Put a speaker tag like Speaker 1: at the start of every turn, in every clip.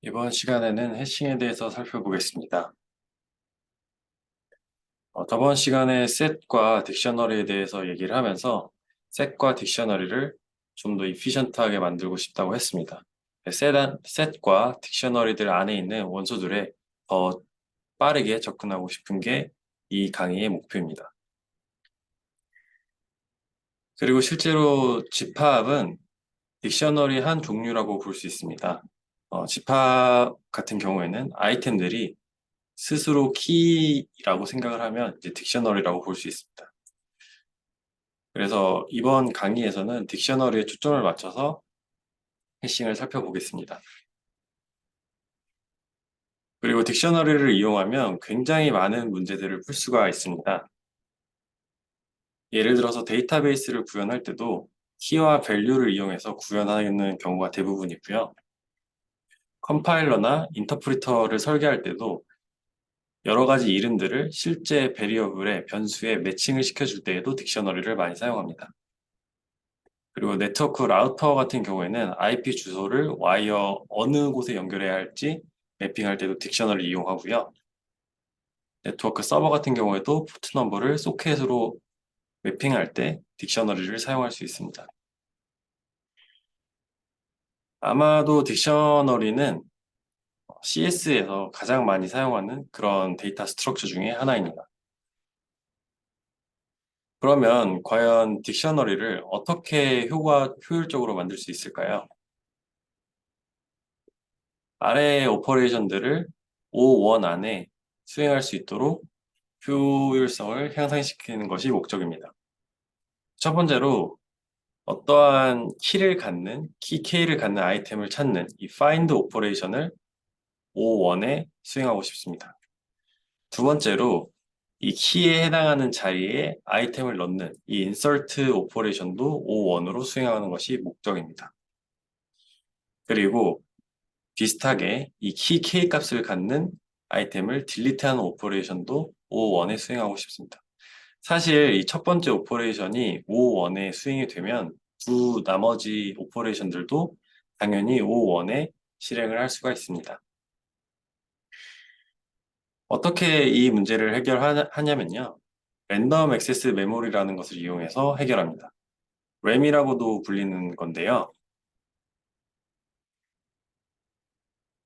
Speaker 1: 이번 시간에는 해싱에 대해서 살펴보겠습니다. 저번 시간에 set과 딕셔너리에 대해서 얘기를 하면서 set과 딕셔너리를 좀 더 이피션트하게 만들고 싶다고 했습니다. set과 딕셔너리들 안에 있는 원소들에 더 빠르게 접근하고 싶은 게 이 강의의 목표입니다. 그리고 실제로 집합은 딕셔너리 한 종류라고 볼 수 있습니다. 집합 같은 경우에는 아이템들이 스스로 키라고 생각을 하면 이제 딕셔너리라고 볼 수 있습니다. 그래서 이번 강의에서는 딕셔너리에 초점을 맞춰서 해싱을 살펴보겠습니다. 그리고 딕셔너리를 이용하면 굉장히 많은 문제들을 풀 수가 있습니다. 예를 들어서 데이터베이스를 구현할 때도 키와 밸류를 이용해서 구현하는 경우가 대부분이고요. 컴파일러나 인터프리터를 설계할 때도 여러 가지 이름들을 실제 베리어블의 변수에 매칭을 시켜줄 때에도 딕셔너리를 많이 사용합니다. 그리고 네트워크 라우터 같은 경우에는 IP 주소를 와이어 어느 곳에 연결해야 할지 매핑할 때도 딕셔너리 이용하고요. 네트워크 서버 같은 경우에도 포트 넘버를 소켓으로 매핑할 때 딕셔너리를 사용할 수 있습니다. 아마도 딕셔너리는 CS에서 가장 많이 사용하는 그런 데이터 스트럭처 중에 하나입니다. 그러면 과연 딕셔너리를 어떻게 효율적으로 만들 수 있을까요? 아래의 오퍼레이션들을 O1 안에 수행할 수 있도록 효율성을 향상시키는 것이 목적입니다. 첫 번째로 어떠한 키 K를 갖는 아이템을 찾는 이 find 오퍼레이션을 O1에 수행하고 싶습니다. 두 번째로 이 키에 해당하는 자리에 아이템을 넣는 이 insert 오퍼레이션도 O1으로 수행하는 것이 목적입니다. 그리고 비슷하게 이 키 K 값을 갖는 아이템을 딜리트하는 오퍼레이션도 O1에 수행하고 싶습니다. 사실 이 첫 번째 오퍼레이션이 O1에 수행이 되면 두 나머지 오퍼레이션들도 당연히 O1에 실행을 할 수가 있습니다. 어떻게 이 문제를 해결하냐면요. 랜덤 액세스 메모리라는 것을 이용해서 해결합니다. 램이라고도 불리는 건데요.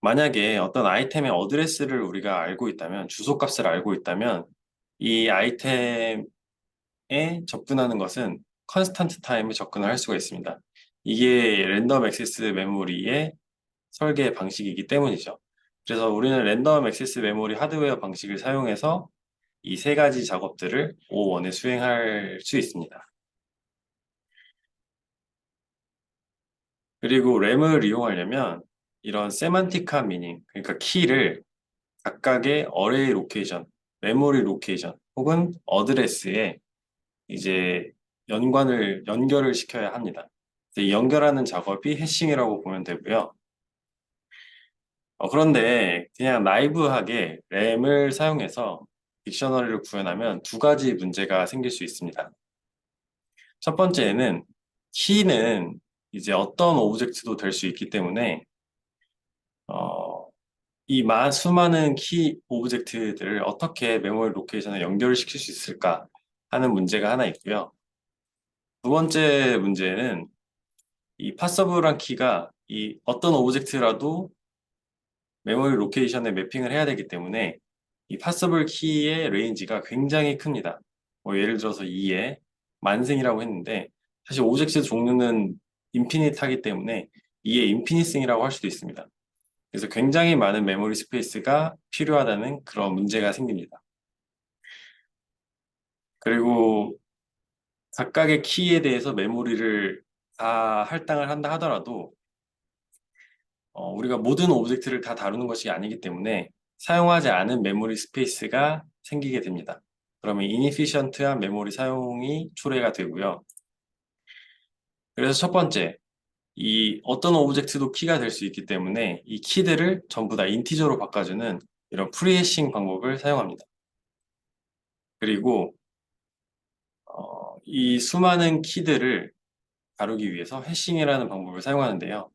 Speaker 1: 만약에 어떤 아이템의 어드레스를 우리가 알고 있다면, 주소값을 알고 있다면 이 아이템에 접근하는 것은 컨스탄트 타임에 접근을 할 수가 있습니다. 이게 랜덤 액세스 메모리의 설계 방식이기 때문이죠. 그래서 우리는 랜덤 액세스 메모리 하드웨어 방식을 사용해서 이 세 가지 작업들을 O1에 수행할 수 있습니다. 그리고 램을 이용하려면 이런 세만틱한 미닝, 그러니까 키를 각각의 어레이 로케이션, 메모리 로케이션 혹은 어드레스에 이제 연결을 시켜야 합니다. 이 연결하는 작업이 해싱이라고 보면 되고요. 그런데 그냥 나이브하게 램을 사용해서 딕셔너리를 구현하면 두 가지 문제가 생길 수 있습니다. 첫 번째는 키는 이제 어떤 오브젝트도 될 수 있기 때문에 어, 이 수많은 키 오브젝트들을 어떻게 메모리 로케이션에 연결을 시킬 수 있을까 하는 문제가 하나 있고요. 두 번째 문제는 이 파서블한 키가 이 어떤 오브젝트라도 메모리 로케이션에 매핑을 해야 되기 때문에 이 파서블 키의 레인지가 굉장히 큽니다. 예를 들어서 2의 만생이라고 했는데 사실 오브젝트 종류는 인피니트하기 때문에 2의 인피니싱이라고 할 수도 있습니다. 그래서 굉장히 많은 메모리 스페이스가 필요하다는 그런 문제가 생깁니다. 그리고 각각의 키에 대해서 메모리를 다 할당을 한다 하더라도 우리가 모든 오브젝트를 다 다루는 것이 아니기 때문에 사용하지 않은 메모리 스페이스가 생기게 됩니다. 그러면 inefficient한 메모리 사용이 초래가 되고요. 그래서 첫 번째, 이 어떤 오브젝트도 키가 될 수 있기 때문에 이 키들을 전부 다 인티저로 바꿔주는 이런 프리해싱 방법을 사용합니다. 그리고 이 수많은 키들을 다루기 위해서 해싱이라는 방법을 사용하는데요.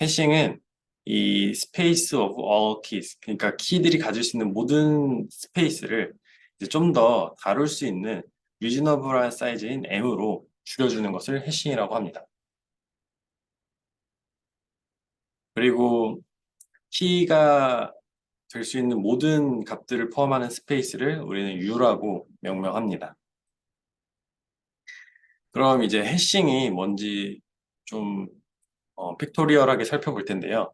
Speaker 1: 해싱은 이 space of all keys, 그러니까 키들이 가질 수 있는 모든 스페이스를 이제 좀 더 다룰 수 있는 reasonable한 사이즈인 m으로 줄여주는 것을 해싱이라고 합니다. 그리고 키가 될 수 있는 모든 값들을 포함하는 스페이스를 우리는 U라고 명명합니다. 그럼 이제 해싱이 뭔지 좀 픽토리얼하게 살펴볼 텐데요.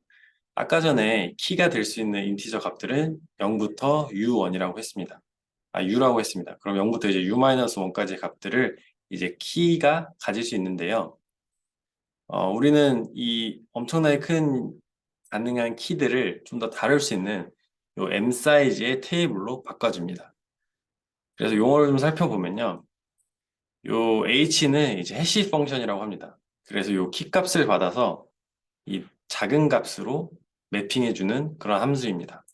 Speaker 1: 아까 전에 키가 될 수 있는 인티저 값들은 0부터 U1이라고 했습니다. U라고 했습니다. 그럼 0부터 이제 U-1까지의 값들을 이제 키가 가질 수 있는데요. 우리는 이 엄청나게 큰 가능한 키들을 좀 더 다룰 수 있는 요 M 사이즈의 테이블로 바꿔줍니다. 그래서 용어를 좀 살펴보면요. 요 H는 이제 해시 펑션이라고 합니다. 그래서 요 키 값을 받아서 이 작은 값으로 매핑해주는 그런 함수입니다.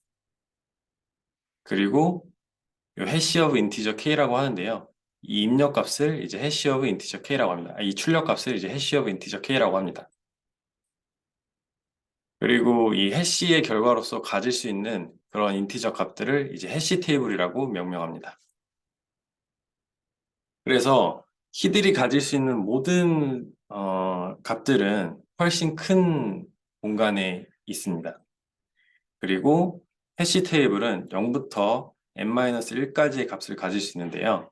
Speaker 1: 그리고 요 해시 오브 인티저 k라고 하는데요. 이 입력 값을 이제 해시 오브 인티저 k라고 합니다. 이 출력 값을 이제 해시 오브 인티저 k라고 합니다. 그리고 이 해시의 결과로서 가질 수 있는 그런 인티저 값들을 이제 해시 테이블이라고 명명합니다. 그래서 키들이 가질 수 있는 모든 값들은 훨씬 큰 공간에 있습니다. 그리고 해시 테이블은 0부터 n-1까지의 값을 가질 수 있는데요.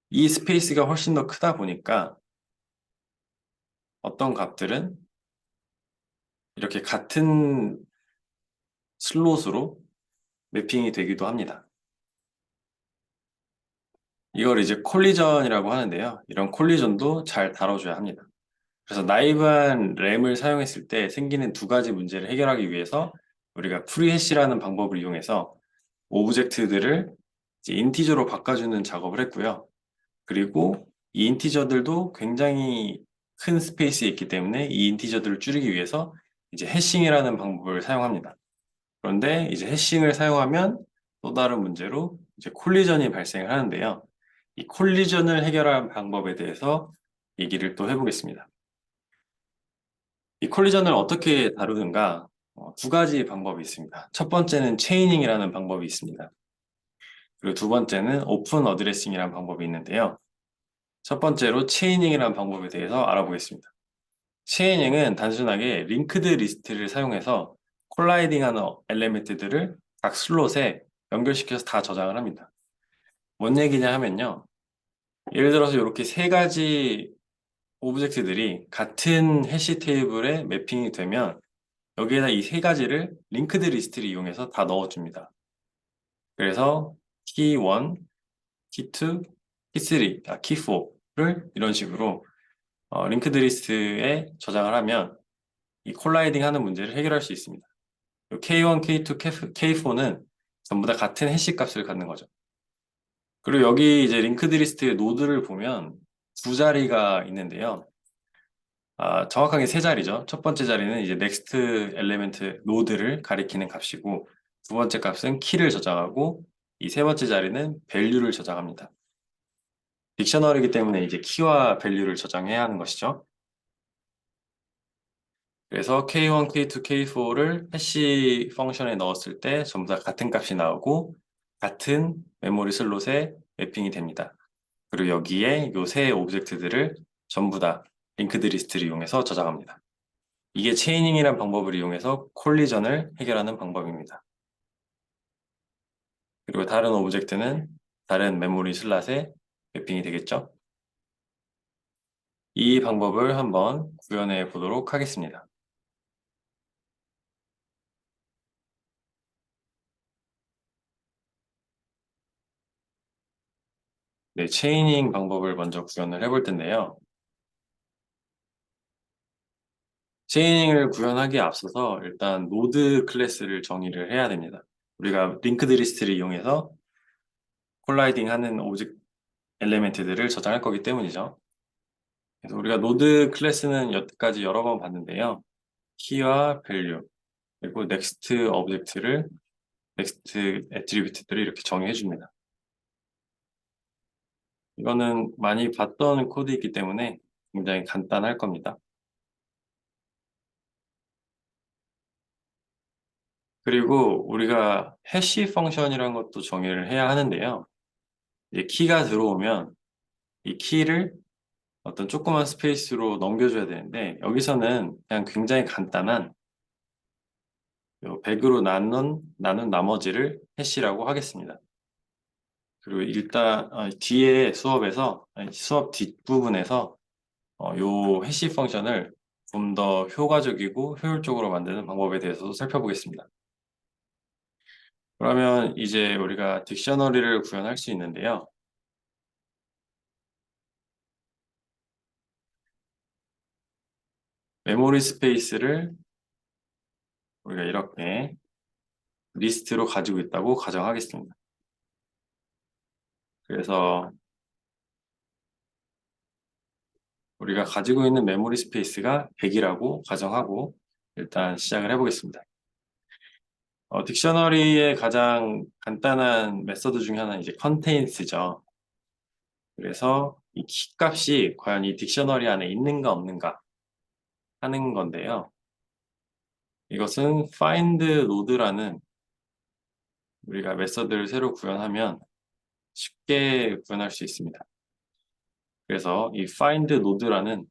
Speaker 1: 이 스페이스가 훨씬 더 크다 보니까 어떤 값들은 이렇게 같은 슬롯으로 매핑이 되기도 합니다. 이걸 이제 콜리전이라고 하는데요. 이런 콜리전도 잘 다뤄줘야 합니다. 그래서 나이브한 램을 사용했을 때 생기는 두 가지 문제를 해결하기 위해서 우리가 프리해시라는 방법을 이용해서 오브젝트들을 이제 인티저로 바꿔주는 작업을 했고요. 그리고 이 인티저들도 굉장히 큰 스페이스에 있기 때문에 이 인티저들을 줄이기 위해서 이제 해싱이라는 방법을 사용합니다. 그런데 이제 해싱을 사용하면 또 다른 문제로 이제 콜리전이 발생을 하는데요. 이 콜리전을 해결하는 방법에 대해서 얘기를 또 해보겠습니다. 이 콜리전을 어떻게 다루는가? 두 가지 방법이 있습니다. 첫 번째는 체이닝이라는 방법이 있습니다. 그리고 두 번째는 오픈 어드레싱이라는 방법이 있는데요. 첫 번째로 체이닝이라는 방법에 대해서 알아보겠습니다. 체이닝은 단순하게 링크드 리스트를 사용해서 콜라이딩하는 엘리멘트들을 각 슬롯에 연결시켜서 다 저장을 합니다. 뭔 얘기냐 하면요. 예를 들어서 이렇게 세 가지 오브젝트들이 같은 해시 테이블에 매핑이 되면 여기에다 이 세 가지를 링크드 리스트를 이용해서 다 넣어줍니다. 그래서 key 1, key 2, key 3, key 4를 이런 식으로 링크드 리스트에 저장을 하면 이 콜라이딩 하는 문제를 해결할 수 있습니다. K1, K2, K4는 전부 다 같은 해시 값을 갖는 거죠. 그리고 여기 이제 링크드 리스트의 노드를 보면 두 자리가 있는데요. 정확하게 세 자리죠. 첫 번째 자리는 이제 next element 노드를 가리키는 값이고 두 번째 값은 키를 저장하고 이 세 번째 자리는 value를 저장합니다. 딕셔너리이기 때문에 이제 키와 value를 저장해야 하는 것이죠. 그래서 K1, K2, K4를 해시 펑션에 넣었을 때 전부 다 같은 값이 나오고 같은 메모리 슬롯에 매핑이 됩니다. 그리고 여기에 요 세 오브젝트들을 전부 다 링크드 리스트를 이용해서 저장합니다. 이게 체이닝이라는 방법을 이용해서 콜리전을 해결하는 방법입니다. 그리고 다른 오브젝트는 다른 메모리 슬롯에 매핑이 되겠죠? 이 방법을 한번 구현해 보도록 하겠습니다. 네, 체이닝 방법을 먼저 구현을 해볼 텐데요. 체이닝을 구현하기에 앞서서 일단 노드 클래스를 정의를 해야 됩니다. 우리가 링크드 리스트를 이용해서 콜라이딩 하는 오브젝트 엘리멘트들을 저장할 거기 때문이죠. 그래서 우리가 노드 클래스는 여태까지 여러 번 봤는데요. 키와 밸류, 그리고 넥스트 오브젝트를 넥스트 애트리뷰트들을 이렇게 정의해 줍니다. 이거는 많이 봤던 코드이기 때문에 굉장히 간단할 겁니다. 그리고 우리가 해시 펑션이라는 것도 정의를 해야 하는데요. 이제 키가 들어오면 이 키를 어떤 조그만 스페이스로 넘겨줘야 되는데 여기서는 그냥 굉장히 간단한 100으로 나눈 나머지를 해시라고 하겠습니다. 그리고 일단 뒤에 수업에서 수업 뒷부분에서 요 해시 펑션을 좀 더 효과적이고 효율적으로 만드는 방법에 대해서도 살펴보겠습니다. 그러면 이제 우리가 딕셔너리를 구현할 수 있는데요. 메모리 스페이스를 우리가 이렇게 리스트로 가지고 있다고 가정하겠습니다. 그래서 우리가 가지고 있는 메모리 스페이스가 100이라고 가정하고 일단 시작을 해보겠습니다. 딕셔너리의 가장 간단한 메서드 중에 하나는 이제 컨테인스죠. 그래서 이 키 값이 과연 이 딕셔너리 안에 있는가 없는가 하는 건데요. 이것은 find load라는 우리가 메서드를 새로 구현하면 쉽게 구현할 수 있습니다. 그래서 이 find load라는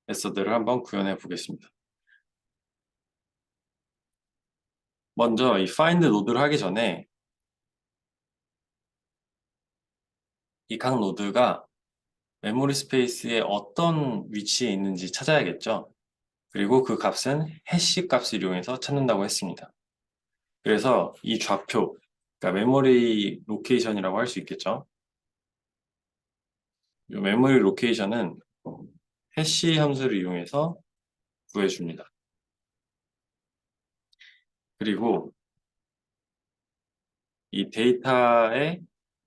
Speaker 1: 메서드를 한번 구현해 보겠습니다. 먼저 이 find load를 하기 전에 이 각 노드가 메모리 스페이스에 어떤 위치에 있는지 찾아야겠죠. 그리고 그 값은 해시 값을 이용해서 찾는다고 했습니다. 그래서 이 좌표, 그러니까 메모리 로케이션이라고 할 수 있겠죠. 이 메모리 로케이션은 해시 함수를 이용해서 구해줍니다. 그리고 이 데이터의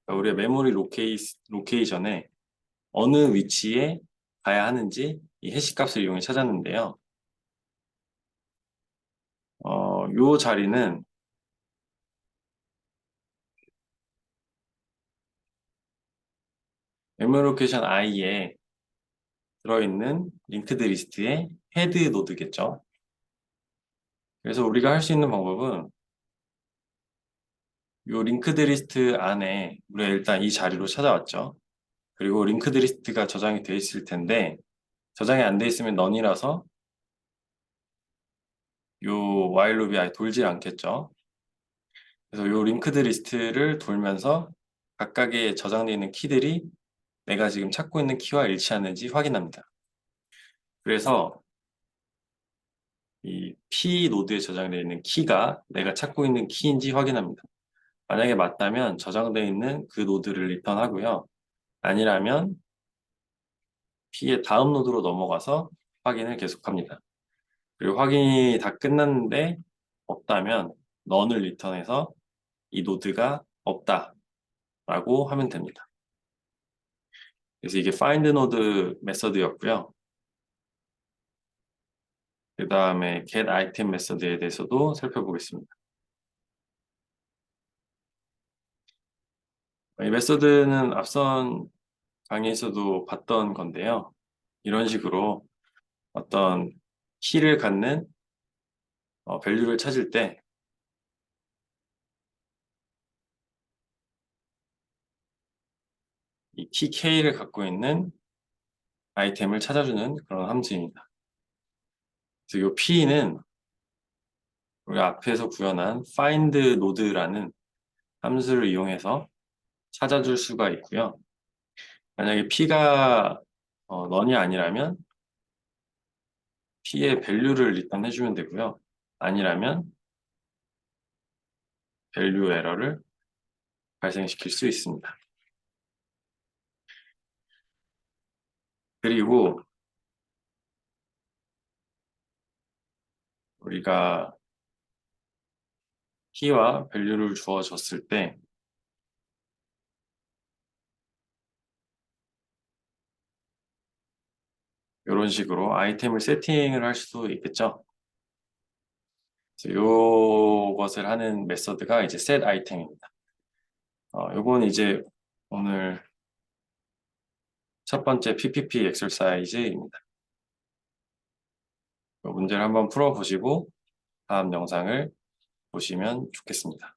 Speaker 1: 그러니까 우리의 메모리 로케이션에 어느 위치에 가야 하는지 이 해시 값을 이용해 찾았는데요. 요 자리는 메모리 로케이션 i에 들어있는 링크드 리스트의 헤드 노드겠죠. 그래서 우리가 할 수 있는 방법은 이 링크드 리스트 안에 우리가 일단 이 자리로 찾아왔죠. 그리고 링크드 리스트가 저장이 되어 있을 텐데 저장이 안 돼 있으면 넌이라서 이 while loop이 아예 돌지 않겠죠. 그래서 이 링크드 리스트를 돌면서 각각의 저장되어 있는 키들이 내가 지금 찾고 있는 키와 일치하는지 확인합니다. 그래서 이 P 노드에 저장되어 있는 키가 내가 찾고 있는 키인지 확인합니다. 만약에 맞다면 저장되어 있는 그 노드를 리턴하고요. 아니라면 P의 다음 노드로 넘어가서 확인을 계속합니다. 그리고 확인이 다 끝났는데 없다면 none을 리턴해서 이 노드가 없다라고 하면 됩니다. 그래서 이게 find node 메서드였고요. 그 다음에 get item 메서드에 대해서도 살펴보겠습니다. 이 메서드는 앞선 강의에서도 봤던 건데요. 이런 식으로 어떤 키를 갖는 밸류를 찾을 때 이 키 K를 갖고 있는 아이템을 찾아주는 그런 함수입니다. 그래서 이 P는 우리 앞에서 구현한 find node라는 함수를 이용해서 찾아줄 수가 있고요. 만약에 P가 none이 아니라면 P의 value를 리턴 해주면 되고요. 아니라면 value 에러를 발생시킬 수 있습니다. 그리고 우리가 키와 value를 주어졌을 때 이런 식으로 아이템을 세팅을 할 수도 있겠죠. 이것을 하는 메서드가 이제 set 아이템입니다. 요건 이제 오늘 첫 번째 PPP 엑설사이즈입니다. 문제를 한번 풀어보시고 다음 영상을 보시면 좋겠습니다.